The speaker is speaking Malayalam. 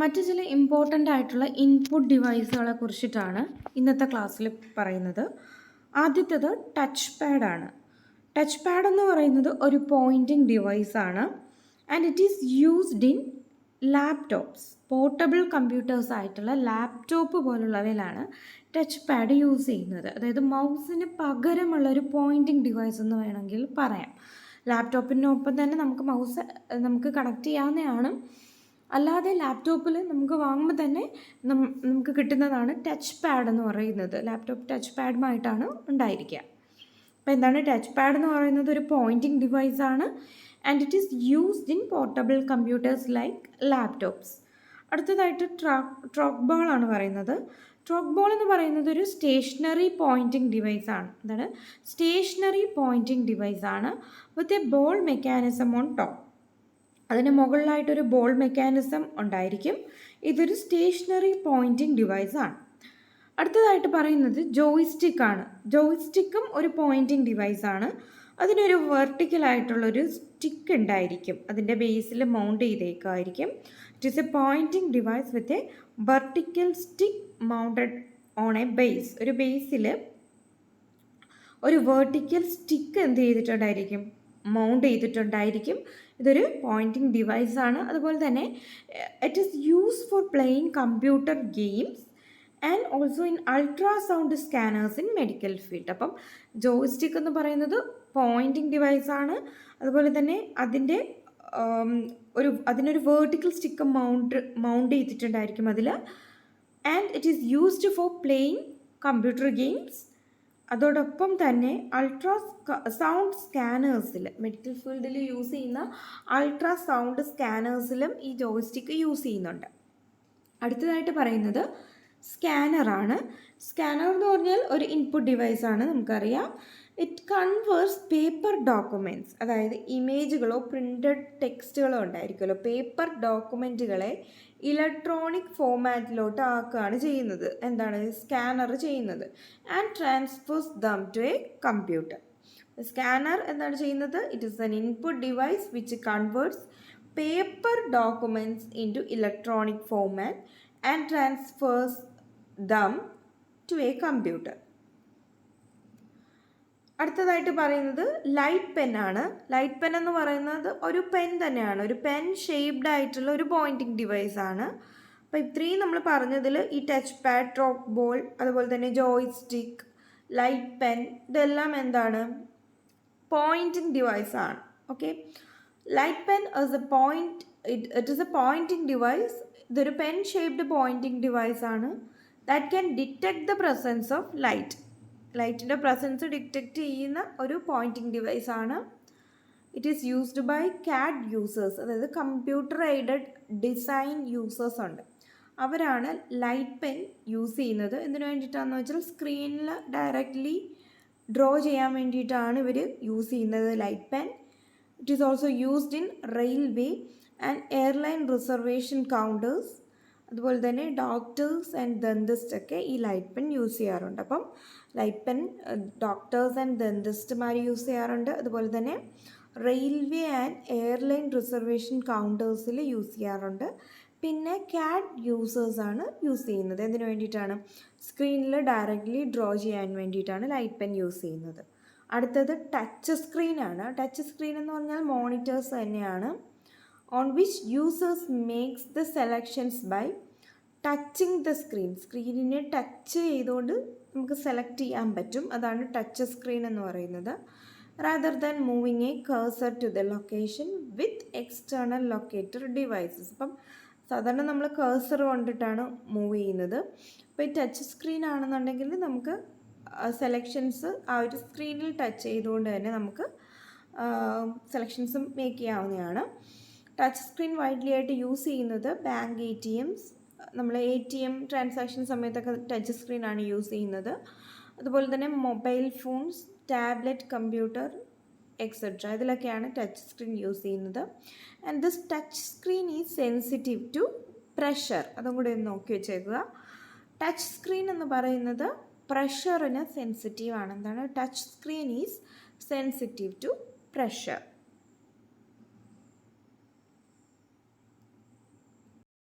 മറ്റ് ചില ഇമ്പോർട്ടൻ്റ് ആയിട്ടുള്ള ഇൻപുട്ട് ഡിവൈസുകളെ കുറിച്ചിട്ടാണ് ഇന്നത്തെ ക്ലാസ്സിൽ പറയുന്നത്. ആദ്യത്തേത് ടച്ച് പാഡാണ്. ടച്ച് പാഡ് എന്ന് പറയുന്നത് ഒരു പോയിൻറ്റിംഗ് ഡിവൈസാണ് and it is used in laptops. Portable computers ആയിട്ടുള്ള ലാപ്ടോപ്പ് പോലുള്ളവയിലാണ് ടച്ച് പാഡ് യൂസ് ചെയ്യുന്നത്. അതായത് മൗസിന് പകരമുള്ള ഒരു പോയിൻറ്റിംഗ് ഡിവൈസ് എന്ന് വേണമെങ്കിൽ പറയാം. ലാപ്ടോപ്പിനൊപ്പം തന്നെ നമുക്ക് കണക്ട് ചെയ്യാവുന്നതാണ്. അല്ലാതെ ലാപ്ടോപ്പിൽ നമുക്ക് വാങ്ങുമ്പോൾ തന്നെ നമുക്ക് കിട്ടുന്നതാണ് ടച്ച് പാഡ് എന്ന് പറയുന്നത്. ലാപ്ടോപ്പ് ടച്ച് പാഡുമായിട്ടാണ് ഉണ്ടായിരിക്കുക. അപ്പോൾ എന്താണ് ടച്ച് പാഡ് എന്ന് പറയുന്നത്? ഒരു പോയിൻറ്റിംഗ് ഡിവൈസാണ് and it is used in portable computers like laptops. അടുത്തതായിട്ട് ട്രോക്ക് ബോൾ ആണ് പറയുന്നത്. ട്രോക്ക് ബോൾ എന്ന് പറയുന്നത് ഒരു സ്റ്റേഷനറി പോയിൻറ്റിംഗ് ഡിവൈസാണ്. എന്താണ്? സ്റ്റേഷനറി പോയിൻറ്റിംഗ് ഡിവൈസാണ് with a ball mechanism on top. അതിന് മുകളിലായിട്ടൊരു ബോൾ മെക്കാനിസം ഉണ്ടായിരിക്കും. ഇതൊരു സ്റ്റേഷനറി പോയിൻറ്റിംഗ് ഡിവൈസാണ്. അടുത്തതായിട്ട് പറയുന്നത് ജോയ്സ്റ്റിക്കാണ്. ജോയ്സ്റ്റിക്കും ഒരു പോയിൻറ്റിംഗ് ഡിവൈസാണ്. അതിനൊരു വെർട്ടിക്കലായിട്ടുള്ളൊരു സ്റ്റിക്ക് ഉണ്ടായിരിക്കും. അതിൻ്റെ ബേസിൽ മൗണ്ട് ചെയ്തേക്കായിരിക്കും. It is a pointing device with a vertical stick mounted on a base. ഒരു ബേസിൽ ഒരു വെർട്ടിക്കൽ സ്റ്റിക്ക് എന്ത് ചെയ്തിട്ടുണ്ടായിരിക്കും? മൗണ്ട് ചെയ്തിട്ടുണ്ടായിരിക്കും. ഇതൊരു പോയിൻറ്റിംഗ് ഡിവൈസാണ്. അതുപോലെ തന്നെ it is use for playing computer games and also in ultrasound scanners in medical field. അപ്പം ജോയ്സ്റ്റിക്ക് എന്ന് പറയുന്നത് പോയിൻറ്റിംഗ് ഡിവൈസാണ്. അതുപോലെ തന്നെ അതിനൊരു വേർട്ടിക്കൽ സ്റ്റിക്ക് മൗണ്ട് ചെയ്തിട്ടുണ്ടായിരിക്കും അതിൽ. And it is used for playing computer games. അതോടൊപ്പം തന്നെ സൗണ്ട് സ്കാനേഴ്സിൽ, മെഡിക്കൽ ഫീൽഡിൽ യൂസ് ചെയ്യുന്ന സൗണ്ട് സ്കാനേഴ്സിലും ഈ ജോയ്സ്റ്റിക്ക് യൂസ് ചെയ്യുന്നുണ്ട്. അടുത്തതായിട്ട് പറയുന്നത് സ്കാനറാണ്. സ്കാനർ എന്ന് പറഞ്ഞാൽ ഒരു ഇൻപുട്ട് ഡിവൈസാണ്, നമുക്കറിയാം. ഇറ്റ് കൺവേർട്സ് പേപ്പർ ഡോക്യുമെൻറ്റ്സ്, അതായത് ഇമേജുകളോ പ്രിൻ്റഡ് ടെക്സ്റ്റുകളോ ഉണ്ടായിരിക്കുമല്ലോ, പേപ്പർ ഡോക്യുമെൻറ്റുകളെ ഇലക്ട്രോണിക് ഫോമാറ്റിലോട്ട് ആക്കുകയാണ് ചെയ്യുന്നത്. എന്താണ് സ്കാനർ ചെയ്യുന്നത്? And transfers them to a computer. Scanner എന്താണ് ചെയ്യുന്നത്? It is an input device which converts paper documents into electronic format and transfers them to a computer. അടുത്തതായിട്ട് പറയുന്നത് ലൈറ്റ് പെൻ ആണ്. ലൈറ്റ് പെൻ എന്ന് പറയുന്നത് ഒരു പെൻ തന്നെയാണ്. ഒരു പെൻ ഷേപ്ഡ് ആയിട്ടുള്ള ഒരു പോയിൻറ്റിംഗ് ഡിവൈസ് ആണ്. അപ്പോൾ ഇത്രയും നമ്മൾ പറഞ്ഞതിൽ ഈ ടച്ച് പാഡ്, ട്രോക്ക് ബോൾ, അതുപോലെ തന്നെ ജോയ്സ്റ്റിക്ക്, ലൈറ്റ് പെൻ, ഇതെല്ലാം എന്താണ്? പോയിൻറ്റിംഗ് ഡിവൈസ് ആണ്. Okay, light pen it is a pointing device. ഇതൊരു പെൻ ഷേപ്ഡ് പോയിൻറ്റിംഗ് ഡിവൈസ് ആണ് that can detect the presence of light. ലൈറ്റിൻ്റെ പ്രസൻസ് ഡിറ്റക്റ്റ് ചെയ്യുന്ന ഒരു പോയിൻറ്റിംഗ് ഡിവൈസ് ആണ്. It is used by CAD users, അതായത് കമ്പ്യൂട്ടർ എയ്ഡഡ് ഡിസൈൻ യൂസേഴ്സ് ഉണ്ട്. അവരാണ് ലൈറ്റ് പെൻ യൂസ് ചെയ്യുന്നത്. എന്തിനു വേണ്ടിയിട്ടാണെന്ന് വെച്ചാൽ സ്ക്രീനിൽ ഡയറക്റ്റ്ലി ഡ്രോ ചെയ്യാൻ വേണ്ടിയിട്ടാണ് ഇവർ യൂസ് ചെയ്യുന്നത് light pen. It is also used in railway and airline reservation counters. അതുപോലെ തന്നെ ഡോക്ടേഴ്സ് ആൻഡ് ദന്തിസ്റ്റ് ഒക്കെ ഈ ലൈറ്റ് പെൻ യൂസ് ചെയ്യാറുണ്ട്. അപ്പം ലൈറ്റ് പെൻ ഡോക്ടേഴ്സ് ആൻഡ് ദന്തിസ്റ്റ്മാർ യൂസ് ചെയ്യാറുണ്ട്. അതുപോലെ തന്നെ റെയിൽവേ ആൻഡ് എയർലൈൻ റിസർവേഷൻ കൗണ്ടേഴ്സിൽ യൂസ് ചെയ്യാറുണ്ട്. പിന്നെ CAD യൂസേഴ്സാണ് യൂസ് ചെയ്യുന്നത്. എന്തിനു വേണ്ടിയിട്ടാണ്? സ്ക്രീനിൽ ഡയറക്റ്റ്ലി ഡ്രോ ചെയ്യാൻ വേണ്ടിയിട്ടാണ് ലൈറ്റ് പെൻ യൂസ് ചെയ്യുന്നത്. അടുത്തത് ടച്ച് സ്ക്രീനാണ്. ടച്ച് സ്ക്രീൻ എന്ന് പറഞ്ഞാൽ മോണിറ്റേഴ്സ് തന്നെയാണ്. On which users makes the selections by touching the screen. സ്ക്രീനിനെ ടച്ച് ചെയ്തുകൊണ്ട് നമുക്ക് സെലക്ട് ചെയ്യാൻ പറ്റും. അതാണ് ടച്ച് സ്ക്രീൻ എന്ന് പറയുന്നത്. Rather than moving a cursor to the location with external locator devices. അപ്പം സാധാരണ നമ്മൾ കഴ്സർ കൊണ്ടിട്ടാണ് മൂവ് ചെയ്യുന്നത്. അപ്പോൾ ഈ ടച്ച് സ്ക്രീൻ ആണെന്നുണ്ടെങ്കിൽ നമുക്ക് സെലക്ഷൻസ് ആ ഒരു സ്ക്രീനിൽ ടച്ച് ചെയ്തുകൊണ്ട് തന്നെ നമുക്ക് സെലക്ഷൻസ് മേക്ക് ചെയ്യാവുന്നതാണ്. ടച്ച് സ്ക്രീൻ വൈഡ്ലി ആയിട്ട് യൂസ് ചെയ്യുന്നത് ബാങ്ക് ATMs, നമ്മൾ ATM ട്രാൻസാക്ഷൻ സമയത്തൊക്കെ ടച്ച് സ്ക്രീനാണ് യൂസ് ചെയ്യുന്നത്. അതുപോലെ തന്നെ mobile phones, tablet, computer etcetera, ഇതിലൊക്കെയാണ് ടച്ച് സ്ക്രീൻ യൂസ് ചെയ്യുന്നത്. And this touch screen is sensitive to pressure. അതും കൂടി ഒന്ന് നോക്കി വെച്ചേക്കുക. ടച്ച് സ്ക്രീൻ എന്ന് പറയുന്നത് പ്രഷറിന് സെൻസിറ്റീവ് ആണ്. എന്താണ്? Touch screen is sensitive to pressure.